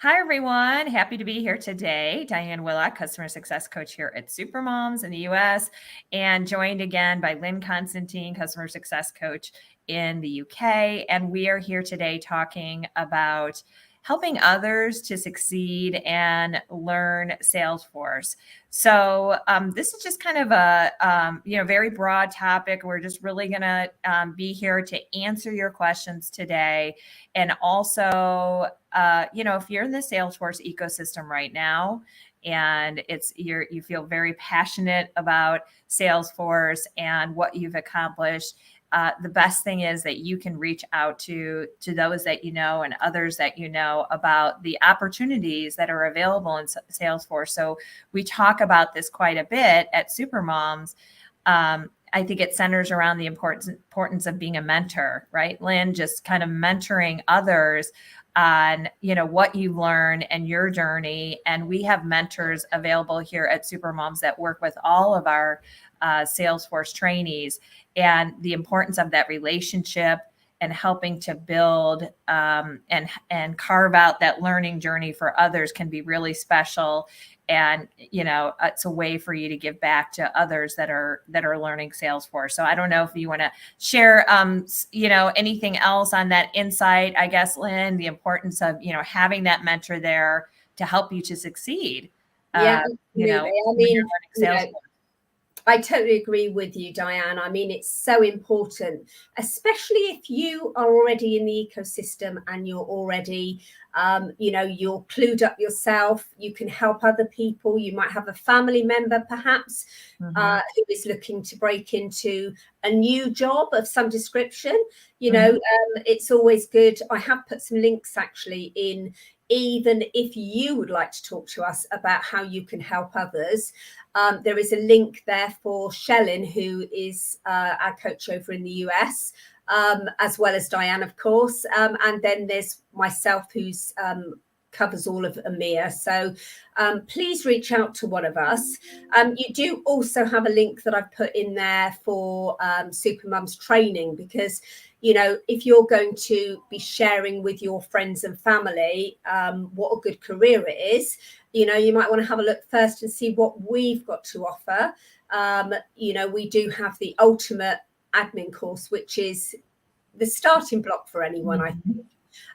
Hi, everyone. Happy to be here today. Diane Lyn, Customer Success Coach here at Supermoms in the US, and joined again by Lynn Constantine, Customer Success Coach in the UK. And we are here today talking about helping others to succeed and learn Salesforce. So this is just kind of a very broad topic. We're just really going to be here to answer your questions today, and also if you're in the Salesforce ecosystem right now and you feel very passionate about Salesforce and what you've accomplished, the best thing is that you can reach out to those that you know and others that you know about the opportunities that are available in Salesforce. So we talk about this quite a bit at Supermoms. I think it centers around the importance of being a mentor, right, Lynn? Just kind of mentoring others on, what you learn and your journey. And we have mentors available here at Supermoms that work with all of our Salesforce trainees, and the importance of that relationship and helping to build and carve out that learning journey for others can be really special. And, it's a way for you to give back to others that are learning Salesforce. So I don't know if you want to share, anything else on that insight, I guess, Lynn, the importance of, having that mentor there to help you to succeed. Yeah, I totally agree with you, Diane. I mean, it's so important, especially if you are already in the ecosystem and you're already, you're clued up yourself. You can help other people. You might have a family member, perhaps, who is looking to break into a new job of some description. It's always good. I have put some links actually in, even if you would like to talk to us about how you can help others. There is a link there for Shellin, who is our coach over in the US, as well as Diane, of course. And then there's myself, who's covers all of EMEA. So please reach out to one of us. You do also have a link that I've put in there for Supermums training, because if you're going to be sharing with your friends and family what a good career it is, you might want to have a look first and see what we've got to offer. We do have the ultimate admin course, which is the starting block for anyone, I think.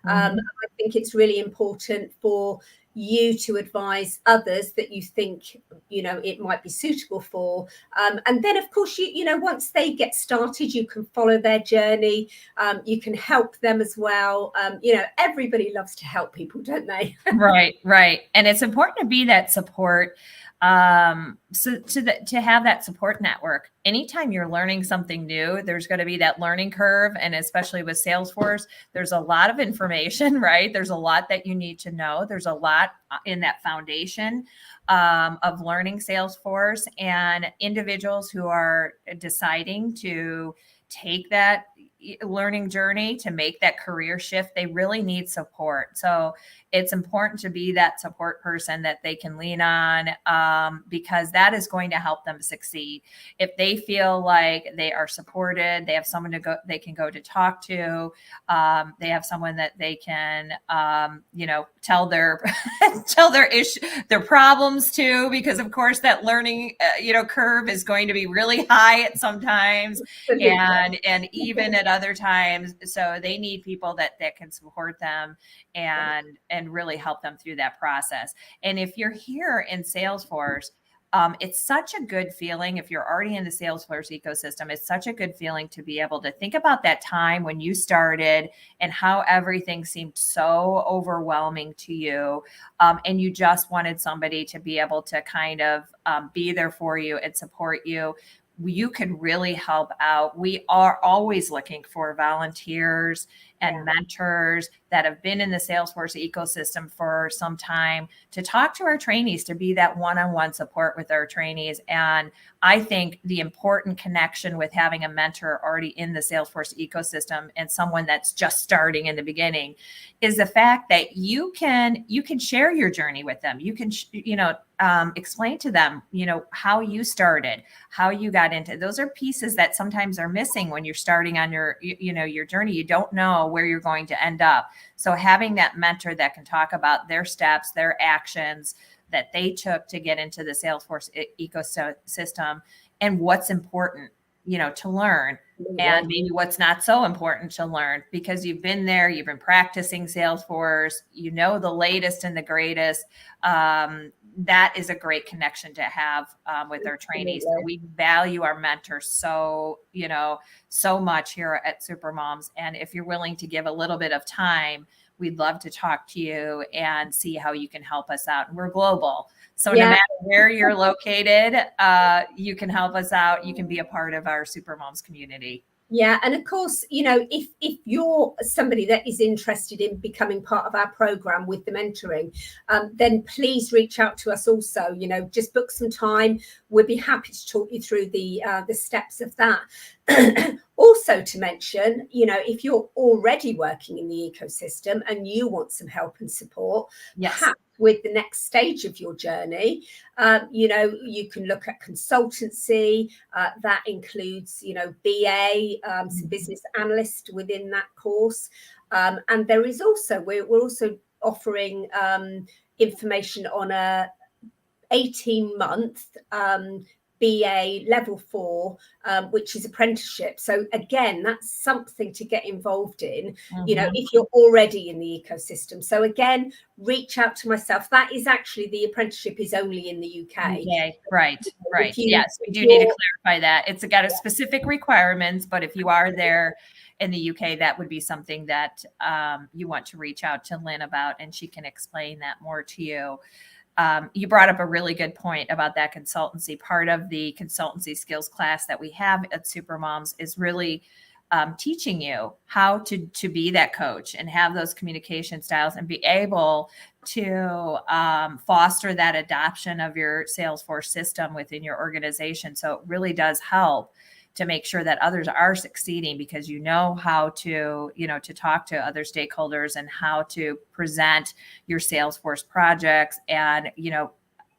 I think it's really important for you to advise others that you think, it might be suitable for. And then, of course, once they get started, you can follow their journey. You can help them as well. Everybody loves to help people, don't they? Right. And it's important to be that support. So to have that support network. Anytime you're learning something new, there's going to be that learning curve. And especially with Salesforce, there's a lot of information, right? There's a lot that you need to know. There's a lot in that foundation of learning Salesforce, and individuals who are deciding to take that learning journey to make that career shift, they really need support. So it's important to be that support person that they can lean on, because that is going to help them succeed. If they feel like they are supported, they have someone they can go to talk to, they have someone that they can, tell their their problems to, because of course that learning, curve is going to be really high at sometimes, and even at other times. So they need people that can support them and really help them through that process. And if you're here in Salesforce, it's such a good feeling. If you're already in the Salesforce ecosystem, it's such a good feeling to be able to think about that time when you started and how everything seemed so overwhelming to you. And you just wanted somebody to be able to kind of be there for you and support you. You can really help out. We are always looking for volunteers and mentors that have been in the Salesforce ecosystem for some time to talk to our trainees, to be that one-on-one support with our trainees. And I think the important connection with having a mentor already in the Salesforce ecosystem and someone that's just starting in the beginning is the fact that you can share your journey with them. You can, explain to them, how you started, how you got into. Those are pieces that sometimes are missing when you're starting on your, your journey. You don't know where you're going to end up. So having that mentor that can talk about their steps, their actions that they took to get into the Salesforce ecosystem and what's important, to learn, and maybe what's not so important to learn, because you've been there, you've been practicing Salesforce, the latest and the greatest. That is a great connection to have with our trainees. So we value our mentors so much here at Supermoms. And if you're willing to give a little bit of time, we'd love to talk to you and see how you can help us out. And we're global. So no matter where you're located, you can help us out. You can be a part of our Supermoms community. Yeah. And of course, if you're somebody that is interested in becoming part of our program with the mentoring, then please reach out to us also. Just book some time. We'll be happy to talk you through the steps of that. Also to mention, if you're already working in the ecosystem and you want some help and support, perhaps with the next stage of your journey, you can look at consultancy. That includes, BA, some business analyst within that course. And there is also, we're also offering information on a 18-month BA level 4, which is apprenticeship. So again, that's something to get involved in, if you're already in the ecosystem. So again, reach out to myself. That is actually, the apprenticeship is only in the UK. Okay, right. Yes, we do need to clarify that. It's got a specific requirements, but if you are there in the UK, that would be something that you want to reach out to Lynn about, and she can explain that more to you. You brought up a really good point about that consultancy. Part of the consultancy skills class that we have at Supermoms is really teaching you how to be that coach and have those communication styles and be able to foster that adoption of your Salesforce system within your organization. So it really does help to make sure that others are succeeding, because how to, to talk to other stakeholders and how to present your Salesforce projects and,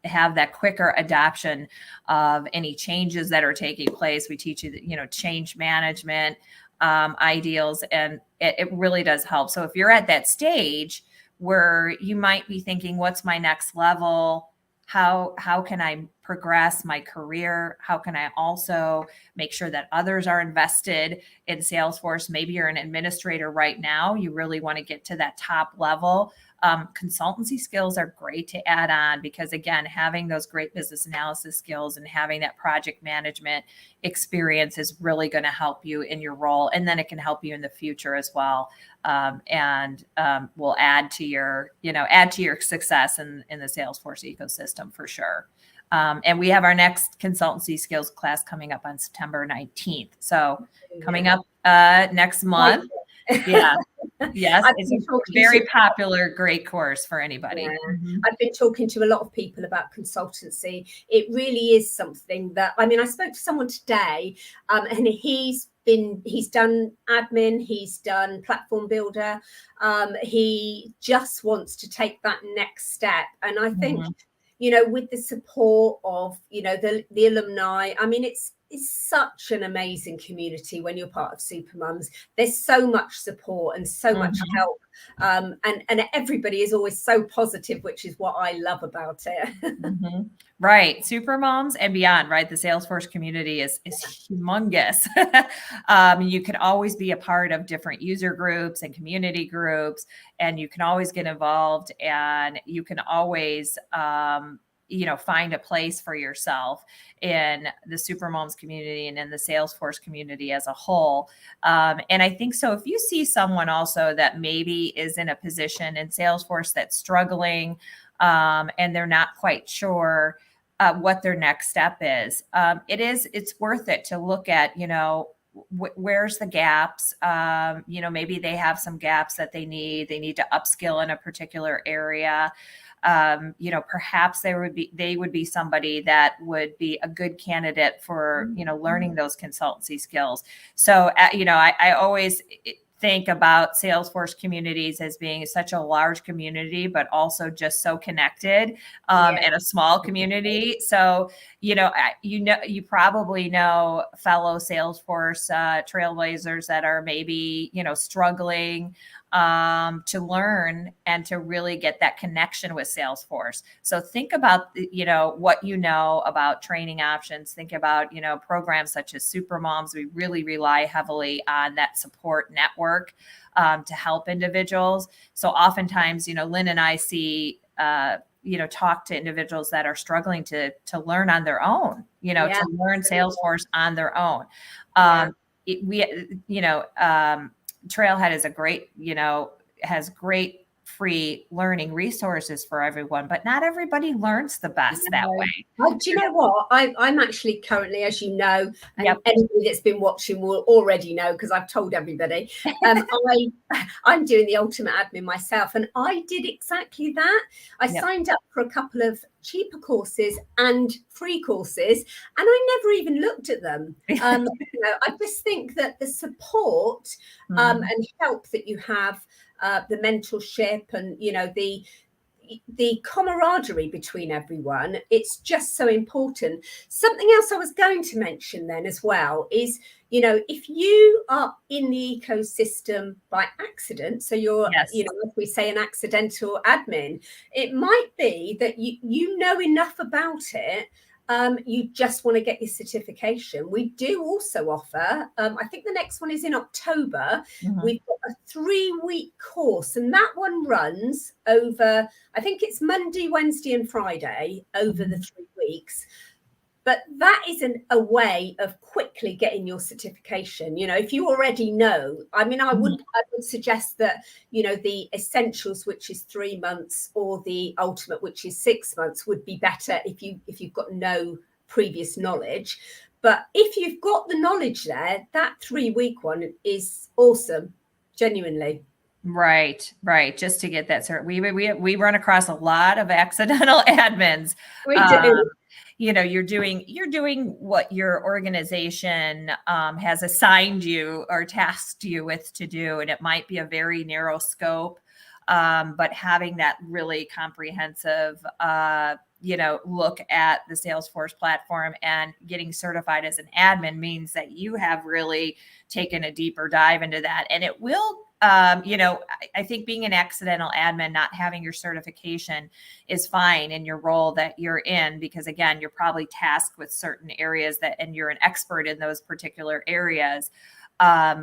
have that quicker adoption of any changes that are taking place. We teach you, change management ideals, and it really does help. So if you're at that stage where you might be thinking, what's my next level? How can I progress my career? How can I also make sure that others are invested in Salesforce? Maybe you're an administrator right now. You really want to get to that top level. Consultancy skills are great to add on, because again, having those great business analysis skills and having that project management experience is really going to help you in your role. And then it can help you in the future as well. And will add to your success in the Salesforce ecosystem for sure. And we have our next consultancy skills class coming up on September 19th. So coming up next month. Yeah. Yes. It's a very popular, great course for anybody. Yeah. I've been talking to a lot of people about consultancy. It really is something that, I spoke to someone today, and he's done admin, he's done platform builder. He just wants to take that next step. And I think, with the support of, the alumni, it's such an amazing community when you're part of Supermoms. There's so much support and so much help. And everybody is always so positive, which is what I love about it. Right. Supermoms and beyond, right? The Salesforce community is humongous. You can always be a part of different user groups and community groups, and you can always get involved, and you can always, find a place for yourself in the Supermoms community and in the Salesforce community as a whole. And I think so if you see someone also that maybe is in a position in Salesforce that's struggling, and they're not quite sure what their next step is, it's worth it to look at, where's the gaps? Maybe they have some gaps that they need to upskill in a particular area. Perhaps they would be somebody that would be a good candidate for, learning those consultancy skills. So, I always think about Salesforce communities as being such a large community, but also just so connected in a small community. So, you probably know fellow Salesforce trailblazers that are maybe, struggling to learn and to really get that connection with Salesforce. So think about, what you know about training options. Think about, programs such as Supermoms. We really rely heavily on that support network to help individuals. So oftentimes, Lynn and I see, talk to individuals that are struggling to learn on their own, to learn Salesforce on their own. Trailhead is has great free learning resources for everyone, but not everybody learns the best that way. Do you know what? I'm actually currently, as you know, and anybody that's been watching will already know because I've told everybody, I'm doing the ultimate admin myself, and I did exactly that. I signed up for a couple of cheaper courses and free courses, and I never even looked at them. I just think that the support and help that you have, the mentorship, and the camaraderie between everyone, it's just so important. Something else I was going to mention then as well is, if you are in the ecosystem by accident, so you're, as we say, an accidental admin, it might be that you know enough about it. You just want to get your certification. We do also offer, I think the next one is in October. We've got a 3-week course, and that one runs over, I think it's Monday, Wednesday, and Friday over the 3 weeks. But that isn't a way of quickly getting your certification. If you already know, I would suggest that, the essentials, which is 3 months, or the ultimate, which is 6 months, would be better if you've got no previous knowledge. But if you've got the knowledge there, that 3-week one is awesome, genuinely. Right. Just to get that cert. We run across a lot of accidental admins. We do. You're doing what your organization has assigned you or tasked you with to do, and it might be a very narrow scope, but having that really comprehensive look at the Salesforce platform and getting certified as an admin means that you have really taken a deeper dive into that, and it will. I think being an accidental admin, not having your certification is fine in your role that you're in, because again, you're probably tasked with certain areas and you're an expert in those particular areas.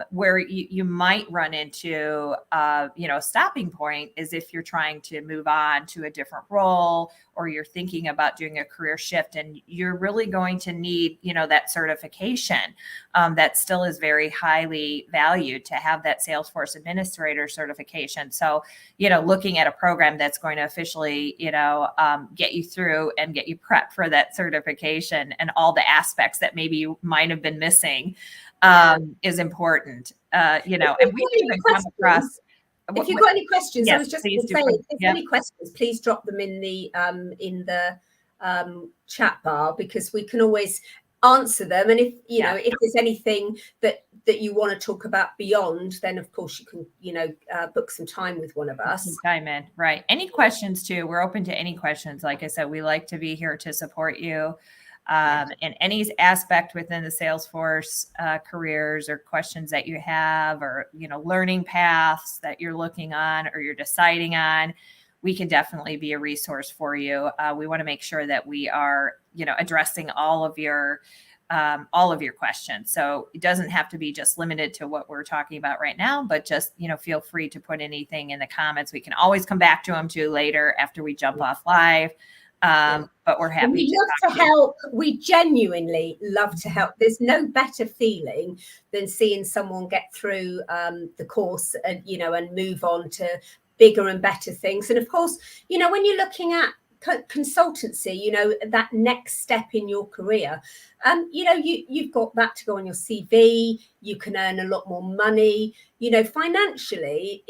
Where you might run into, a stopping point is if you're trying to move on to a different role, or you're thinking about doing a career shift, and you're really going to need, that certification. That still is very highly valued to have that Salesforce administrator certification. So, looking at a program that's going to officially, get you through and get you prepped for that certification and all the aspects that maybe you might have been missing is important, and we even come across. If you've got any questions, yes, I was just going to say, if there's any questions, please drop them in the chat bar, because we can always answer them. And if if there's anything that you want to talk about beyond, then of course you can book some time with one of us. Time in, right? Any questions too? We're open to any questions. Like I said, we like to be here to support you. In any aspect within the Salesforce careers, or questions that you have, or learning paths that you're looking on or you're deciding on, we can definitely be a resource for you. We want to make sure that we are addressing all of your questions. So it doesn't have to be just limited to what we're talking about right now, but just feel free to put anything in the comments. We can always come back to them too later after we jump off live. But we're happy. We love to help. We genuinely love to help. There's no better feeling than seeing someone get through the course and and move on to bigger and better things. And of course, when you're looking at consultancy, that next step in your career, you've got that to go on your CV. You can earn a lot more money. Financially,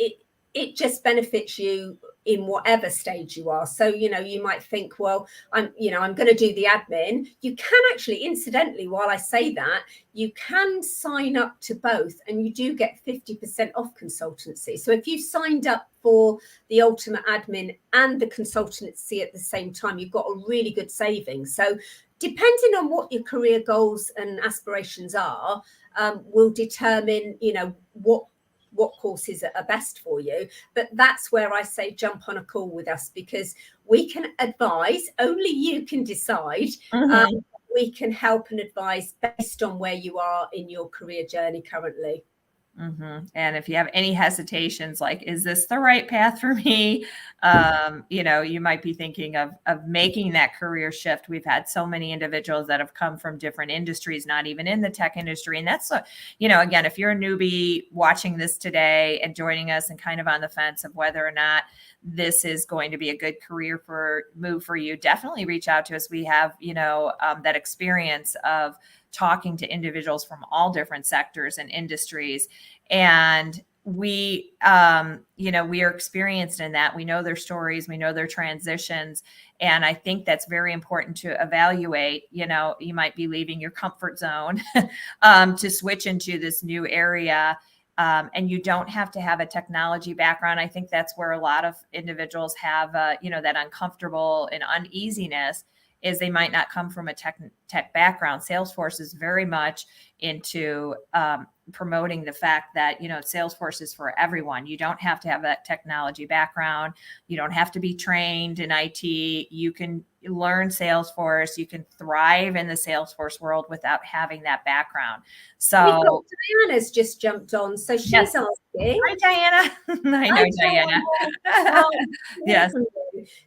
it just benefits you in whatever stage you are. So, you might think, well, I'm going to do the admin. You can actually, incidentally, while I say that, you can sign up to both and you do get 50% off consultancy. So if you signed up for the ultimate admin and the consultancy at the same time, you've got a really good savings. So depending on what your career goals and aspirations are, will determine, what courses are best for you. But that's where I say jump on a call with us, because we can advise. Only you can decide. We can help and advise based on where you are in your career journey currently. And if you have any hesitations, like, is this the right path for me? You might be thinking of making that career shift. We've had so many individuals that have come from different industries, not even in the tech industry. And that's, again, if you're a newbie watching this today and joining us and kind of on the fence of whether or not this is going to be a good career move for you, definitely reach out to us. We have, that experience of talking to individuals from all different sectors and industries. And we are experienced in that. We know their stories, we know their transitions. And I think that's very important to evaluate. You might be leaving your comfort zone to switch into this new area. And you don't have to have a technology background. I think that's where a lot of individuals have, that uncomfortable and uneasiness, is they might not come from a tech background. Salesforce is very much into promoting the fact that, Salesforce is for everyone. You don't have to have that technology background. You don't have to be trained in IT. You can learn Salesforce. You can thrive in the Salesforce world without having that background. So Diana's just jumped on. So she's asking. Hi, Diana. I know Diana. Yes.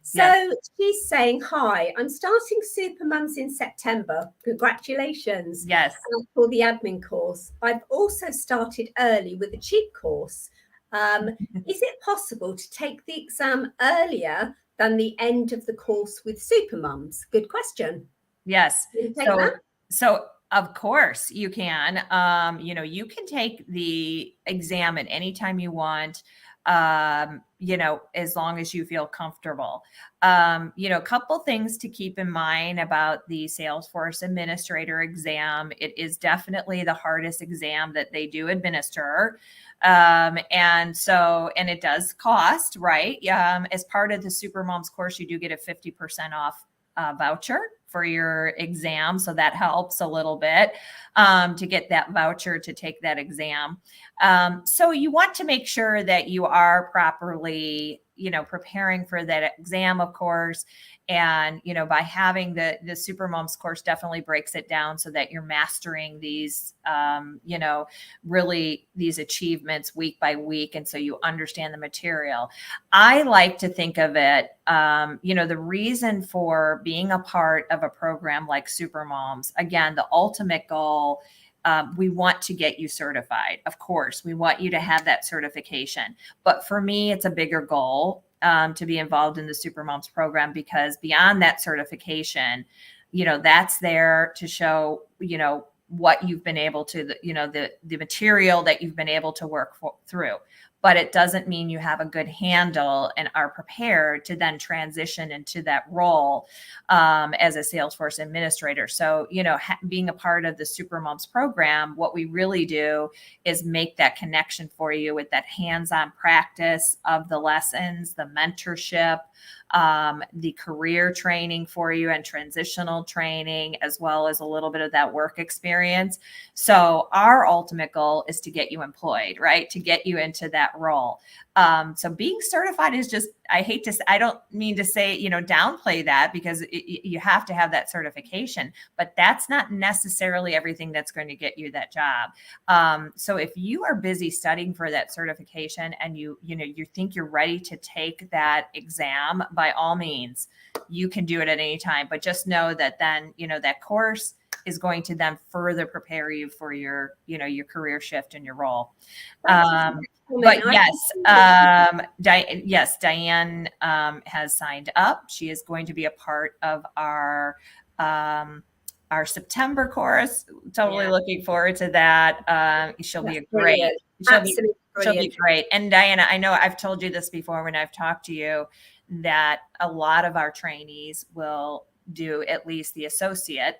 So she's saying, hi, I'm starting Supermums in September. Congratulations. Yes. For the admin course. I've also started early with a cheap course. Is it possible to take the exam earlier than the end of the course with Supermums? Good question. Yes. So of course you can. You can take the exam at any time you want. As long as you feel comfortable. A couple things to keep in mind about the Salesforce Administrator exam. It is definitely the hardest exam that they do administer. And it does cost, right? As part of the Supermoms course, you do get a 50% off voucher for your exam. So that helps a little bit to get that voucher to take that exam. So you want to make sure that you are properly, preparing for that exam, of course. And, by having the Supermoms course definitely breaks it down so that you're mastering these, really these achievements week by week. And so you understand the material. I like to think of it, the reason for being a part of a program like Supermoms, again, the ultimate goal, we want to get you certified. Of course, we want you to have that certification. But for me, it's a bigger goal to be involved in the Supermoms program, because beyond that certification, that's there to show, what you've been able to, the material that you've been able to work through. But it doesn't mean you have a good handle and are prepared to then transition into that role as a Salesforce administrator. So, being a part of the Supermoms program, what we really do is make that connection for you with that hands-on practice of the lessons, the mentorship, the career training for you and transitional training, as well as a little bit of that work experience. So our ultimate goal is to get you employed, right? To get you into that role. So being certified is just, I don't mean to say, downplay that, because you have to have that certification, but that's not necessarily everything that's going to get you that job. So if you are busy studying for that certification and you think you're ready to take that exam, by all means, you can do it at any time, but just know that then, that course is going to then further prepare you for your career shift in your role. But yes, Diane has signed up. She is going to be a part of our September course. Totally looking forward to that. She'll be a great Absolutely she'll be brilliant. great. And Diana, I know I've told you this before when I've talked to you, that a lot of our trainees will do at least the associate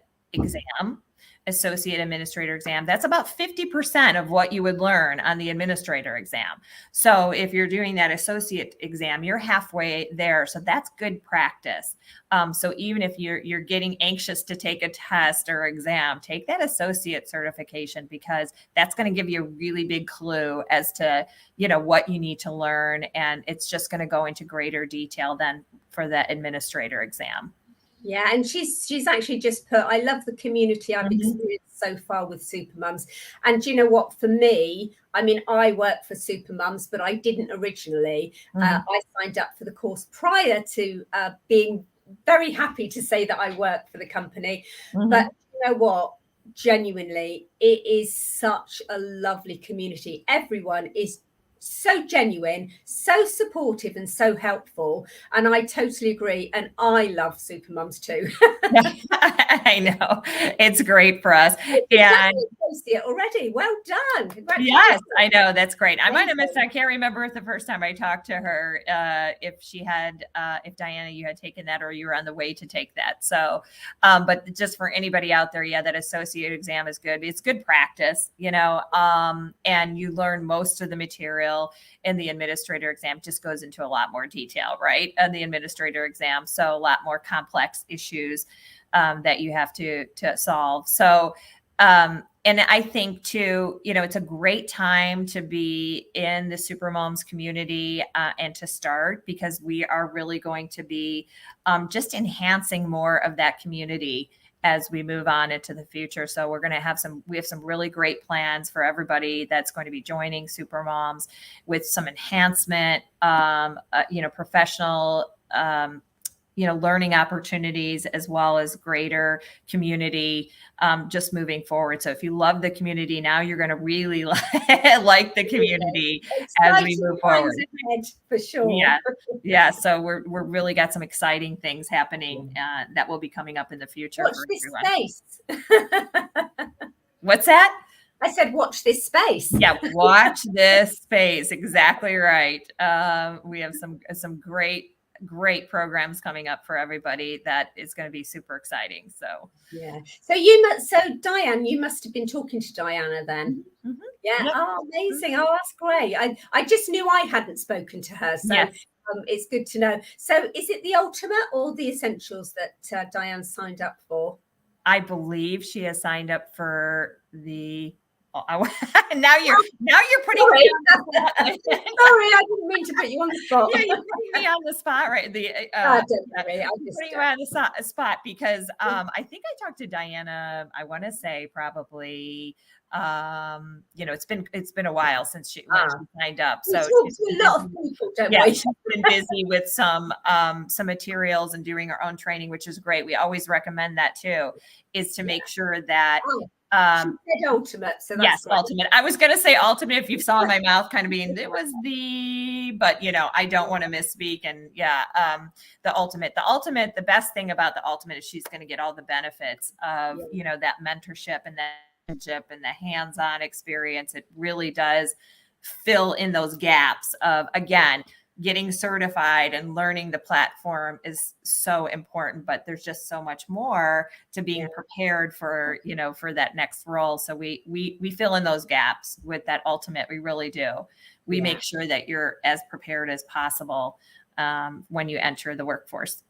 administrator exam. That's about 50% of what you would learn on the administrator exam. So if you're doing that associate exam, you're halfway there. So that's good practice. So even if you're getting anxious to take a test or exam, take that associate certification, because that's going to give you a really big clue as to, what you need to learn. And it's just going to go into greater detail than for that administrator exam. Yeah, and she's actually just put, I love the community I've experienced so far with Supermums. And you know what, for me, I mean, I work for Supermums, but I didn't originally. I signed up for the course prior to being very happy to say that I work for the company. But you know what, genuinely, it is such a lovely community. Everyone is so genuine, so supportive, and so helpful. And I totally agree. And I love Supermums too. I know, it's great for us. And already, well done. Yes, I know, that's great. I might have missed. I can't remember if the first time I talked to her, if Diana, you had taken that, or you were on the way to take that. So, but just for anybody out there, that associate exam is good. It's good practice, and you learn most of the material in the administrator exam. Just goes into a lot more detail, right? And the administrator exam, so a lot more complex issues that you have to solve. So, and I think too, it's a great time to be in the Supermoms community and to start, because we are really going to be just enhancing more of that community as we move on into the future. So we're going to have some really great plans for everybody that's going to be joining Supermoms, with some enhancement, professional, learning opportunities, as well as greater community, just moving forward. So if you love the community now, you're going to really like the community as we move forward. For sure. Yeah. So we're really got some exciting things happening that will be coming up in the future. Watch this space. What's that? I said, watch this space. Yeah, watch this space. Exactly right. We have some great programs coming up for everybody that is going to be super exciting. So so Diane, you must have been talking to Diana then. Yeah. Yep. Oh, amazing. Oh, that's great. I just knew I hadn't spoken to her, so yes. It's good to know. So is it the Ultimate or the Essentials that Diane signed up for? I believe she has signed up for the now you're putting me on the spot. Sorry, I didn't mean to put you on the spot. Yeah, you're putting me on the spot, right? Don't worry. I'm just putting you on the spot, because I think I talked to Diana, I want to say probably it's been a while since she signed up. So a lot of people, don't we? She's been busy with some materials and doing her own training, which is great. We always recommend that too, is to make sure that Ultimate. So that's yes, Ultimate. I was going to say Ultimate, if you saw my mouth kind of being, it was but I don't want to misspeak. And the Ultimate, the best thing about the Ultimate is she's going to get all the benefits of, that mentorship and that and the hands-on experience. It really does fill in those gaps of, again, getting certified and learning the platform is so important, but there's just so much more to being prepared for, for that next role. So we fill in those gaps with that Ultimate. We really do. We make sure that you're as prepared as possible when you enter the workforce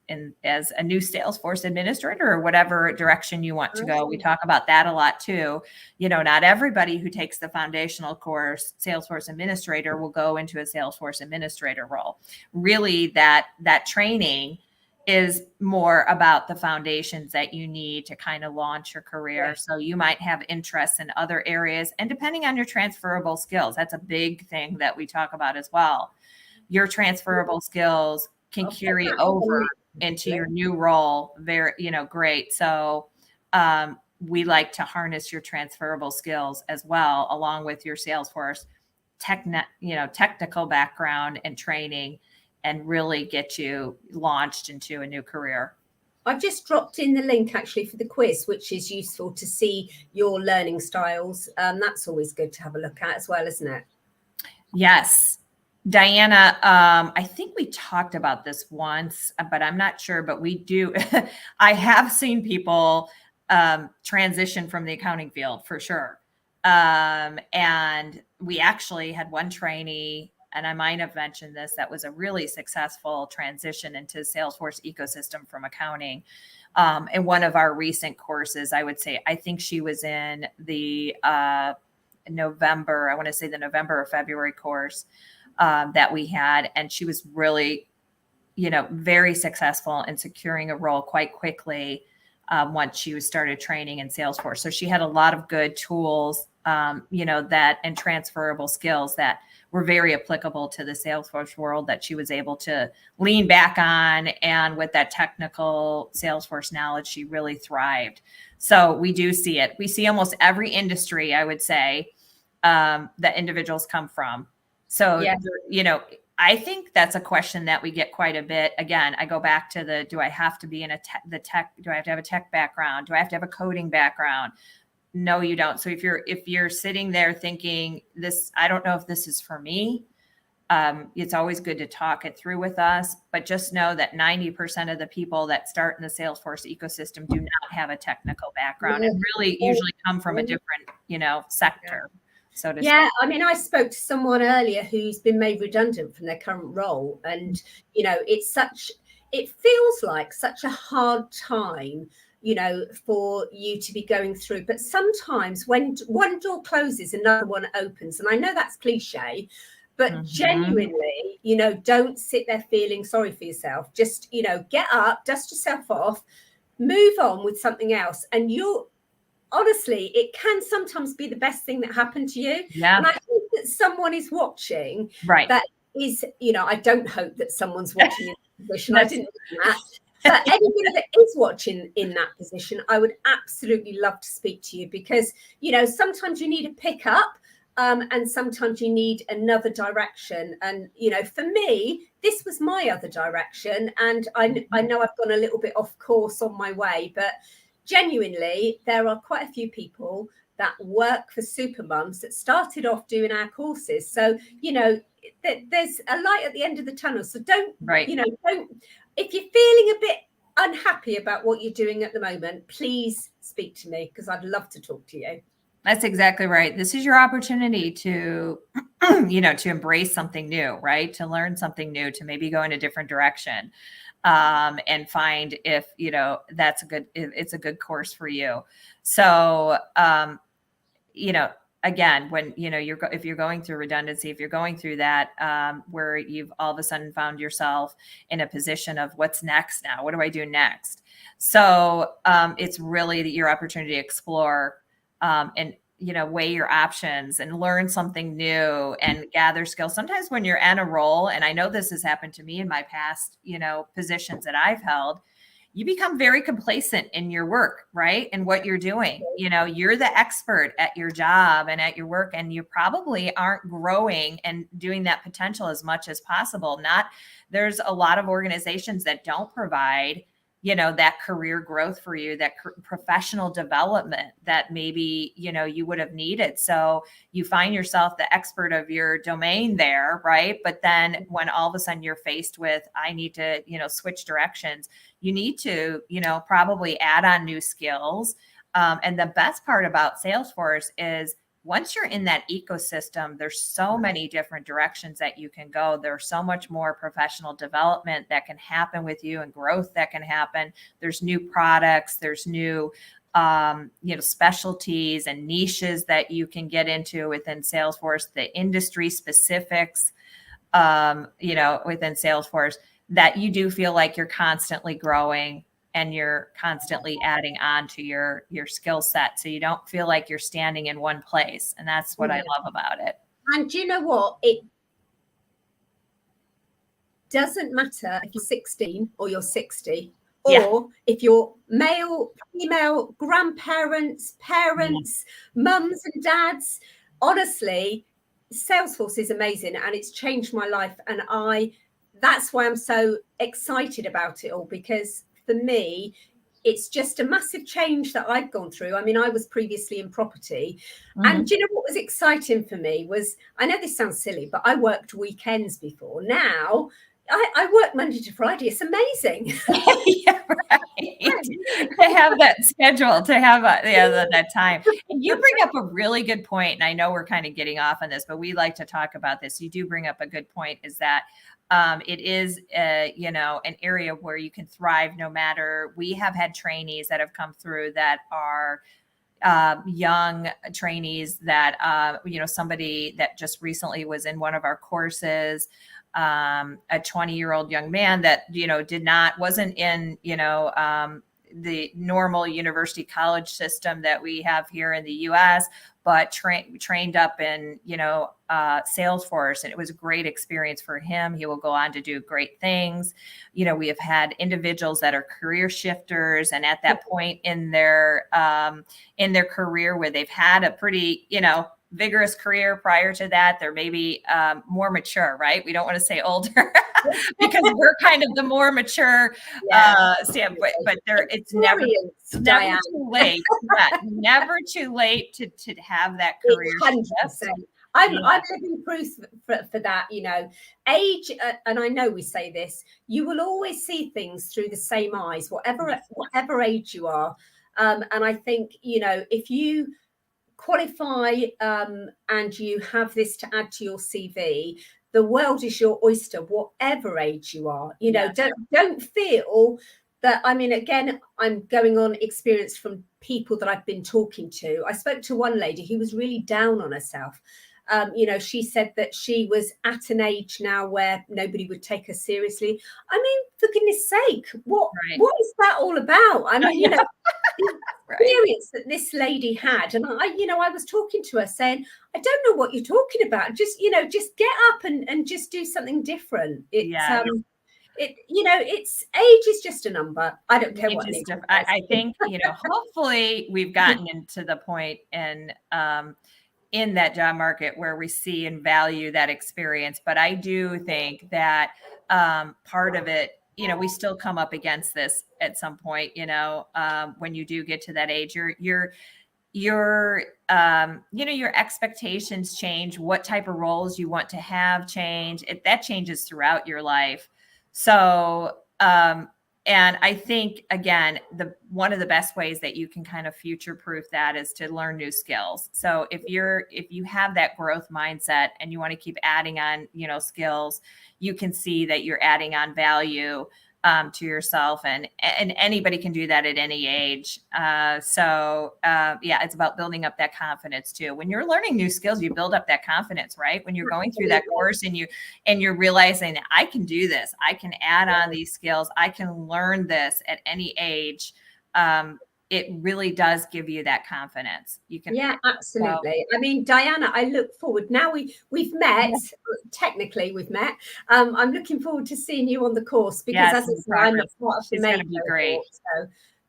as a new Salesforce administrator, or whatever direction you want to go. We talk about that a lot too. Not everybody who takes the foundational course, Salesforce administrator, will go into a Salesforce administrator role. Really, that training is more about the foundations that you need to kind of launch your career. So you might have interests in other areas, and depending on your transferable skills, that's a big thing that we talk about as well. Your transferable skills can carry over into your new role. Very, great. So we like to harness your transferable skills as well, along with your Salesforce technical background and training, and really get you launched into a new career. I've just dropped in the link actually for the quiz, which is useful to see your learning styles. That's always good to have a look at as well, isn't it? Yes. Diana, I think we talked about this once, but I'm not sure, but we do. I have seen people transition from the accounting field for sure. And we actually had one trainee, and I might have mentioned this, that was a really successful transition into Salesforce ecosystem from accounting. In one of our recent courses, I would say, I think she was in the November, I want to say the November or February course that we had. And she was really, very successful in securing a role quite quickly once she was started training in Salesforce. So she had a lot of good tools, that and transferable skills that were very applicable to the Salesforce world that she was able to lean back on. And with that technical Salesforce knowledge, she really thrived. So we do see it. We see almost every industry, I would say, that individuals come from. So, Yeah. I think that's a question that we get quite a bit. Again, I go back to do I have to be in the tech? Do I have to have a tech background? Do I have to have a coding background? No, you don't. So if you're sitting there thinking this, I don't know if this is for me. It's always good to talk it through with us, but just know that 90% of the people that start in the Salesforce ecosystem do not have a technical background and really usually come from a different, sector. So to Yeah, I mean, I spoke to someone earlier who's been made redundant from their current role, and it feels like such a hard time, for you to be going through. But sometimes when one door closes, another one opens, and I know that's cliche, but genuinely, don't sit there feeling sorry for yourself. Just, get up, dust yourself off, move on with something else, and honestly, it can sometimes be the best thing that happened to you. Yeah. And I think that someone is watching. Right. That is, I don't hope that someone's watching in that position. I didn't mean that. But anybody that is watching in that position, I would absolutely love to speak to you because, sometimes you need a pickup. And sometimes you need another direction. And, for me, this was my other direction. And I know I've gone a little bit off course on my way, but genuinely, there are quite a few people that work for Supermums that started off doing our courses. So, there's a light at the end of the tunnel. So don't, if you're feeling a bit unhappy about what you're doing at the moment, please speak to me because I'd love to talk to you. That's exactly right. This is your opportunity to, to embrace something new, right? To learn something new, to maybe go in a different direction. And find if, it's a good course for you. So, again, when, if you're going through redundancy, if you're going through that, where you've all of a sudden found yourself in a position of what's next now, what do I do next? So, it's really your opportunity to explore, and, weigh your options and learn something new and gather skills. Sometimes when you're in a role, and I know this has happened to me in my past, positions that I've held, you become very complacent in your work, right? And what you're doing, you're the expert at your job and at your work, and you probably aren't growing and doing that potential as much as possible. There's a lot of organizations that don't provide that career growth for you, that professional development that maybe, you would have needed. So you find yourself the expert of your domain there, right? But then when all of a sudden you're faced with, I need to, switch directions, you need to, probably add on new skills. And the best part about Salesforce is once you're in that ecosystem, there's so many different directions that you can go. There's so much more professional development that can happen with you and growth that can happen. There's new products, there's new, specialties and niches that you can get into within Salesforce, the industry specifics, within Salesforce that you do feel like you're constantly growing and you're constantly adding on to your skill set. So you don't feel like you're standing in one place. And that's what I love about it. And do you know what? It doesn't matter if you're 16 or you're 60, or if you're male, female, grandparents, parents, mums and dads. Honestly, Salesforce is amazing and it's changed my life. And that's why I'm so excited about it all, because for me, it's just a massive change that I've gone through. I mean, I was previously in property. Mhm. And do you know what was exciting for me was, I know this sounds silly, but I worked weekends before. Now I work Monday to Friday. It's amazing. Yeah, right. To have that schedule, to have that time. And you bring up a really good point, and I know we're kind of getting off on this, but we like to talk about this. You do bring up a good point, is that it is, an area where you can thrive no matter. We have had trainees that have come through that are young trainees that, somebody that just recently was in one of our courses, a 20-year-old young man that, wasn't in, the normal university college system that we have here in the US, but trained up in, Salesforce. And it was a great experience for him. He will go on to do great things. We have had individuals that are career shifters, and at that point in their career where they've had a pretty, vigorous career prior to that, they're maybe more mature, right? We don't want to say older because we're kind of the more mature standpoint, but it's never too late. Yeah, never too late to have that career shift. I'm living proof for that. Age, and I know we say this, you will always see things through the same eyes, whatever age you are. And I think, if you qualify and you have this to add to your CV, the world is your oyster, whatever age you are. Don't feel that, I mean, again, I'm going on experience from people that I've been talking to. I spoke to one lady who was really down on herself. She said that she was at an age now where nobody would take her seriously. I mean, for goodness sake, what is that all about? I mean, the experience that this lady had, and I was talking to her saying, I don't know what you're talking about. Just get up and just do something different. It's age is just a number. I don't care what age. I think, hopefully we've gotten into the point and in that job market where we see and value that experience. But I do think that part of it, we still come up against this at some point, when you do get to that age, your expectations change, what type of roles you want to have change. That changes throughout your life. So, and I think, again, one of the best ways that you can kind of future-proof that is to learn new skills. So if you have that growth mindset and you want to keep adding on, skills, you can see that you're adding on value to yourself, and anybody can do that at any age. It's about building up that confidence too. When you're learning new skills, you build up that confidence, right? When you're going through that course and you're realizing that I can do this, I can add on these skills, I can learn this at any age. It really does give you that confidence. You can. Yeah, absolutely. I mean, Diana, I look forward. Now we've met. Technically, we've met. I'm looking forward to seeing you on the course because, as I said, I'm part of the main. It's going to be great.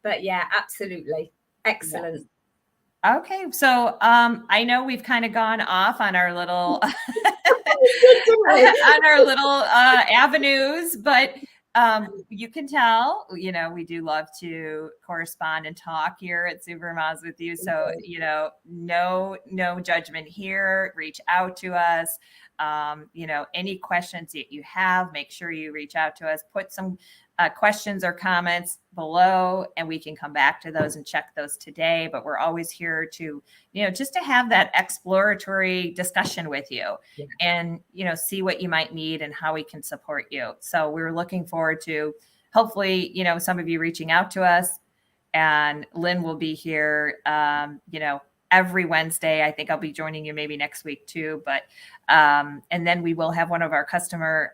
But yeah, absolutely, excellent. Yes. Okay, so I know we've kind of gone off on our little avenues, but you can tell, we do love to correspond and talk here at Supermoms with you. So, no judgment here. Reach out to us. Any questions that you have, make sure you reach out to us. Put some questions or comments below, and we can come back to those and check those today. But we're always here to, just to have that exploratory discussion with you and, see what you might need and how we can support you. So we're looking forward to hopefully, some of you reaching out to us, and Lynn will be here, every Wednesday. I think I'll be joining you maybe next week too, but and then we will have one of our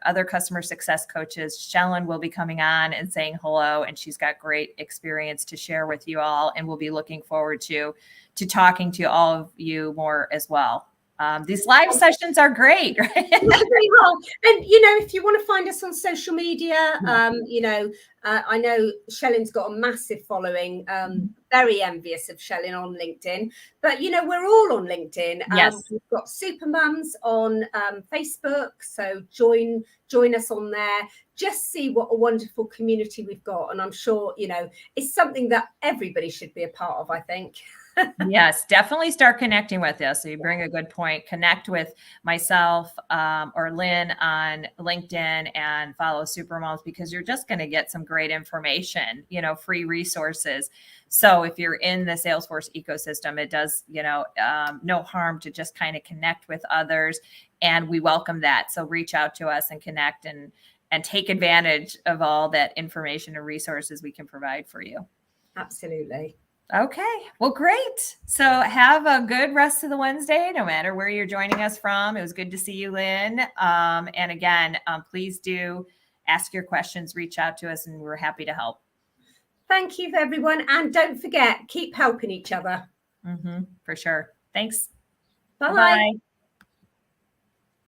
other customer success coaches, Shellen, will be coming on and saying hello, and she's got great experience to share with you all, and we'll be looking forward to talking to all of you more as well. These live sessions are great, right? Yeah, they are. And if you want to find us on social media, I know Shellyn's got a massive following. Very envious of Shellyn on LinkedIn, but we're all on LinkedIn. Yes. We've got Supermums on Facebook, so join us on there. Just see what a wonderful community we've got, and I'm sure it's something that everybody should be a part of, I think. Yes, definitely start connecting with us. So you bring a good point. Connect with myself or Lynn on LinkedIn and follow Supermoms, because you're just going to get some great information, free resources. So if you're in the Salesforce ecosystem, it does, no harm to just kind of connect with others. And we welcome that. So reach out to us and connect and take advantage of all that information and resources we can provide for you. Absolutely. Okay. Well, great. So have a good rest of the Wednesday, no matter where you're joining us from. It was good to see you, Lynn. And again, please do ask your questions, reach out to us, and we're happy to help. Thank you, everyone. And don't forget, keep helping each other. For sure. Thanks. Bye. Bye.